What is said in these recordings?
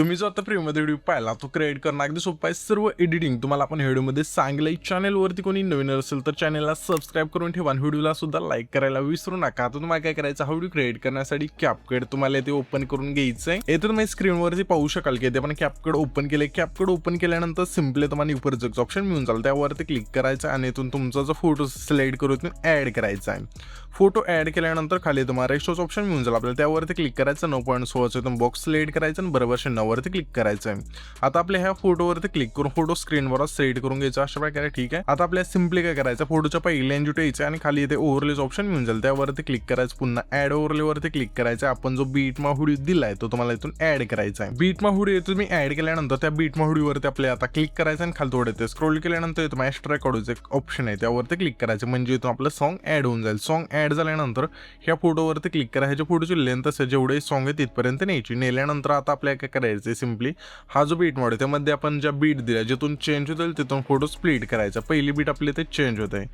तुम्ही जो आता फ्रीमध्ये व्हिडिओ पाहिला तो क्रिएट करणं अगदी सोपं आहे. सर्व एडिटिंग तुम्हाला आपण व्हिडिओमध्ये सांगितलंय. चॅनलवरती कोणी नवीन असेल तर चॅनलला सबस्क्राईब करून ठेवा आणि व्हिडिओला सुद्धा लाईक करायला विसरू नका. आता तुम्हाला काय करायचं, हा व्हिडिओ क्रिएट करण्यासाठी कॅपकट तुम्हाला ते ओपन करून घ्यायचं आहे. येथे तुम्ही स्क्रीनवरती पाहू शकाल की ते आपण कॅपकट ओपन केले. कॅपकट ओपन केल्यानंतर सिम्पली तुम्हाला न्यू प्रोजेक्ट ऑप्शन मिळून जाईल, त्यावरती क्लिक करायचं आणि इथून तुमचा जो फोटो सिलेक्ट करून ऍड करायचा आहे. फोटो ऍड केल्यानंतर खाली तुम्हाला रेशोच ऑप्शन मिळून जाईल, आपल्याला त्यावरती क्लिक करायचं. 9.16 इथून बॉक्स सिलेक्ट करायचं आणि बरोबर 9 वरती क्लिक करायचं आहे. आता आपल्या ह्या फोटोवरती क्लिक करून फोटो स्क्रीनवर सेट करून घ्यायचा अशा प्रकारे. ठीक आहे, आता आपल्याला सिम्पली काय करायचं, फोटोच्या पहिल्या एंड यायचं आणि खाली इथे ओव्हरलेच ऑप्शन मिळून जाईल, त्यावरती क्लिक करायचं. पुन्हा ऍड ओव्हरलेवरती क्लिक करायचं. आपण जो बीटमा व्हिडिओ दिलाय तो तुम्हाला इथून ऍड करायचा आहे. बीटमा व्हिडिओ तुम्ही ऍड केल्यानंतर त्या बीटमा व्हिडिओवरती आपल्याला आता क्लिक करायचं आणि खाली थोडे ते स्क्रोल केल्यानंतर तुम्हाला एक्स्ट्रा रेकॉर्डचं एक ऑप्शन आहे, त्यावरती क्लिक करायचं. म्हणजे इथून आपलं सॉन्ग ऍड होऊन जाईल. सॉन्ग ऍड झाल्यानंतर ह्या फोटोवरती क्लिक करा. ह्याच्या फोटोची लेंथ असेल जेवढे सॉन्ग आहे तिथपर्यंत न्यायची. नेल्यानंतर आता आपल्याला काय करायचं, सिम्पली हा जो बीट मोड आहे त्यामध्ये आपण ज्या बीट दिल्या जिथून चेंज होतील तिथून फोटो स्प्लिट करायचा. पहिली बीट आपली ते चेंज होत आहे,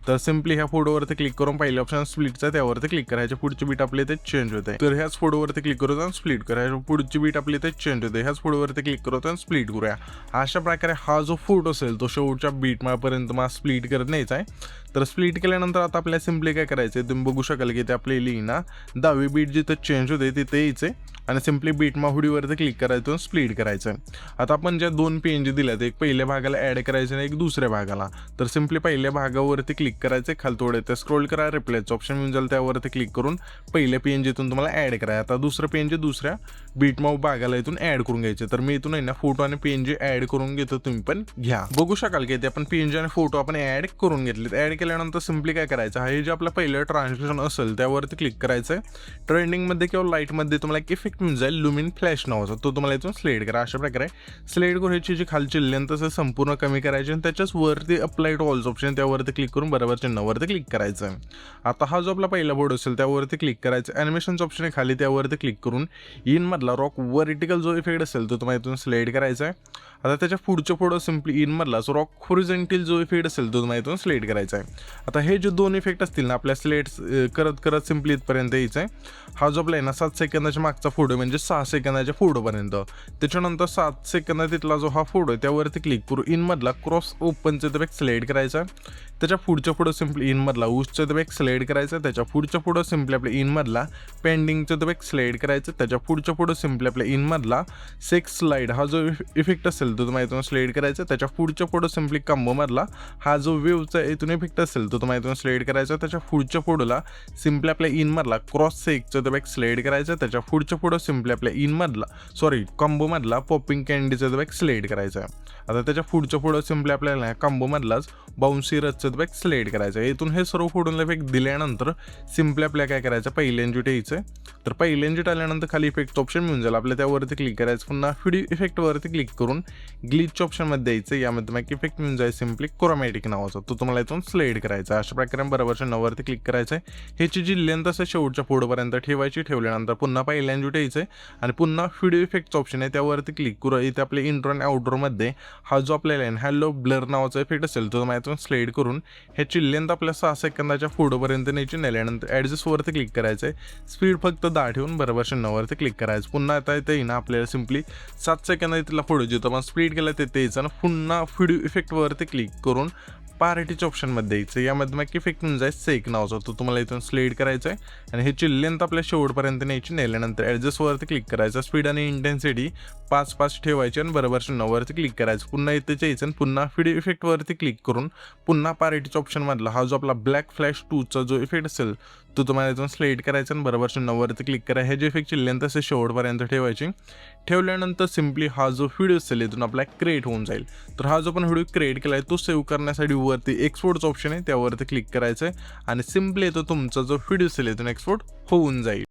तर सिम्पली ह्या फोटोवरती क्लिक करून पहिल्या ऑप्शन स्प्लिटचा त्यावरती क्लिक करायचं. पुढची बीट आपली ते चेंज होते, तर ह्याच फोटोवरती क्लिक करू आणि स्प्लिट करायचं. पुढची बीट आपली ते चेंज होते, ह्याच फोटोवरती क्लिक करू आणि स्प्लिट करूया. अशा प्रकारे हा जो फोटो असेल तो शेवटच्या बीट मापर्यंत मला स्प्लिट करत न्यायचा आहे. तर स्प्लिट केल्यानंतर आता आपल्याला सिम्पली काय करायचं, तुम्ही बघू शकाल की ते आपली लिहिना 10वी बीट जिथे चेंज होते तिथे यायचे आणि सिम्पली बीटमा व्हिडिओवरती क्लिक करायचं, स्प्लिट करायचं. आता आपण ज्या दोन PNG दिल्यात, एक पहिल्या भागाला ऍड करायचं आणि एक दुसऱ्या भागाला, तर सिम्पली पहिल्या भागावरती क्लिक करायचं. खाली थोडे ते स्क्रोल करा, रिप्लेच ऑप्शन मिळून जाईल, त्यावरती क्लिक करून पहिल्या PNGतून तुम्हाला ऍड करायचं. आता दुसरं PNG दुसऱ्या बीटमा भागाला इथून ऍड करून घ्यायचे. तर मी इथून आहे ना फोटो आणि PNG ऍड करून घेतो, तुम्ही पण घ्या. बघू शकाल की ते आपण PNG आणि फोटो आपण ऍड करून घेतलेत. ऍड केल्यानंतर सिम्पली काय करायचं, हे जे आपलं पहिलं ट्रान्सलेशन असेल त्यावरती क्लिक करायचं. ट्रेंडिंगमध्ये किंवा लाईटमध्ये तुम्हाला एक इफेक्ट मिळून जाईल, लुमिन फ्लॅश नावाचा, तो तुम्हाला इथून सिलेक्ट करा. अशा प्रकारे सिलेक्ट करून ह्याची जी खालची लेंथ असेल संपूर्ण कमी करायची आणि त्याच्याच वरती अप्लाय टू ऑल्स ऑप्शन त्यावरती क्लिक करून बरोबर चिन्हावरती क्लिक करायचं. आता हा जो आपला पहिला बोर्ड असेल त्यावरती क्लिक करायचं. ॲनिमेशनचं ऑप्शन आहे खाली, त्यावरती क्लिक करून इन मधला रॉक वर्टिकल जो इफेक्ट असेल तो तुम्हाला इथून सिलेक्ट करायचा आहे. आता त्याच्या पुढच्या पुढं सिम्पली इन मधला जो रॉक हॉरिझॉन्टल जो इफेक्ट असेल तो तुम्हाला इथून सिलेक्ट करायचा आहे. आता हे जे दोन इफेक्ट असतील ना आपल्या सिलेक्ट करत करत सिम्पली इथपर्यंत यायचं आहे. हा जो आपला आहे ना 7 सेकंदाच्या मागचा फोटो म्हणजे 6 सेकंदाच्या फोटोपर्यंत, त्याच्यानंतर 7 सेकंदा तिथला जो हा फोटो आहे त्यावरती क्लिक करू. इन मधला क्रॉस ओपनचा तो सिलेक्ट करायचा. त्याच्या पुढच्या फोटो सिम्पली इन मधला ऊसचा तो सिलेक्ट करायचा. त्याच्या पुढच्या फोटो सिम्पली आपल्या इन मधला पेंडिंगचा तो सिलेक्ट करायचं. त्याच्या पुढच्या फोटो सिम्पली आपल्या इन मधला सेक्स स्लाइड हा जो इफेक्ट असेल तो तुम्हाला इथून सिलेक्ट करायचा. त्याच्या पुढच्या फोटो सिम्पली कम्बो मधला हा जो वेवचा इथून इफेक्ट असेल तो तुम्हाला इथून सिलेक्ट करायचा. त्याच्या पुढच्या फोटोला सिम्पली आपल्या इन मधला क्रॉस सेकचा तो सिलेक्ट करायचा. त्याच्या पुढच्या फोटो सिम्पली आपल्या इन मधला कॉम्बो मधला पॉपिंग कॅन्डीचा तो सिलेक्ट करायचा. आता त्याच्या पुढच्या फोटो सिम्पली आपल्याला कॉम्बो मधलाच बाउन्सी रचचा तो सिलेक्ट करायचा. इथून हे सर्व फोटोला इफेक्ट दिल्यानंतर सिम्पली आपल्याला काय करायचं, पहिल्या एंजिट यायचं. तर पहिल्या एंजिट आल्यानंतर खाली इफेक्ट ऑप्शन मिळून जाईल, आपल्या त्यावरती क्लिक करायचं. पुन्हा व्हिडिओ इफेक्टवरती क्लिक करून ग्लिच ऑप्शनमध्ये द्यायचं. यामध्ये मग इफेक्ट मिळून जाईल सिम्पली क्रोमॅटिक नावाचा, तो तुम्हाला इथून सिलेक्ट करायचा. अशा प्रकारे बरोबरच्या नवरती क्लिक करायचं आहे. ह्याची जी लेंथ असेल शेवटच्या फोटोपर्यंत ठेवायची. ठेवल्यानंतर पुन्हा पहिल्या एंजिट यायचं आणि पुन्हा व्हिडिओ इफेक्टचं ऑप्शन आहे त्यावरती क्लिक करू. इथे आपल्या इंट्रो आणि आउटडोरमध्ये हा जो आपल्याला हॅलो ब्लर नावाचा इफेक्ट असेल तो तुम्हाला इथून सिलेक्ट करून ह्याची लेंथ आपल्या 6 सेकंदाच्या फोटोपर्यंत न्यायची. नेल्यानंतर ॲडजस्टवरती क्लिक करायचं आहे. स्पीड फक्त 10 ठेवून बरोबर 9वरती क्लिक करायचं. पुन्हा आता इथे ना आपल्याला सिम्पली 7 सेकंदा तिथला फोटो जिथं आपण स्प्लिट केला तिथे यायचं आणि पुन्हा व्हिडिओ इफेक्टवरती क्लिक करून पार्टीच्या ऑप्शनमध्ये यायचं. यामध्ये मग इफेक्ट मिळून जाईल सेक नावाचा, तो तुम्हाला इथून सिलेक्ट करायचा आहे आणि ह्याची लेंथ आपल्या शेवटपर्यंत न्यायची. नेल्यानंतर ॲडजस्टवरती क्लिक करायचं. स्पीड आणि इंटेन्सिटी 5-5 ठेवायची आणि बरोबर 9वरती क्लिक करायचं. पुन्हा इथे यायचं आणि पुन्हा व्हिडिओ इफेक्टवरती क्लिक करून पुन्हा पार्टीच्या ऑप्शनमधला हा जो आपला ब्लॅक फ्लॅश 2चा जो इफेक्ट असेल तो तुम्हाला इथून सिलेक्ट करायचा आणि बरोबर 9वरती क्लिक करा. हे जे इफेक्टची लेंथ असेल शेवटपर्यंत ठेवायची. ठेवल्यानंतर सिम्पली हा जो व्हिडिओ असेल इथून आपला क्रिएट होऊन जाईल. तर हा जो आपण व्हिडिओ क्रिएट केला आहे तो सेव्ह करण्यासाठी वरती एक्सपोर्टचं ऑप्शन आहे त्यावरती क्लिक करायचं आहे आणि सिम्पली तो तुमचा जो व्हिडिओ असेल इथून एक्सपोर्ट होऊन जाईल.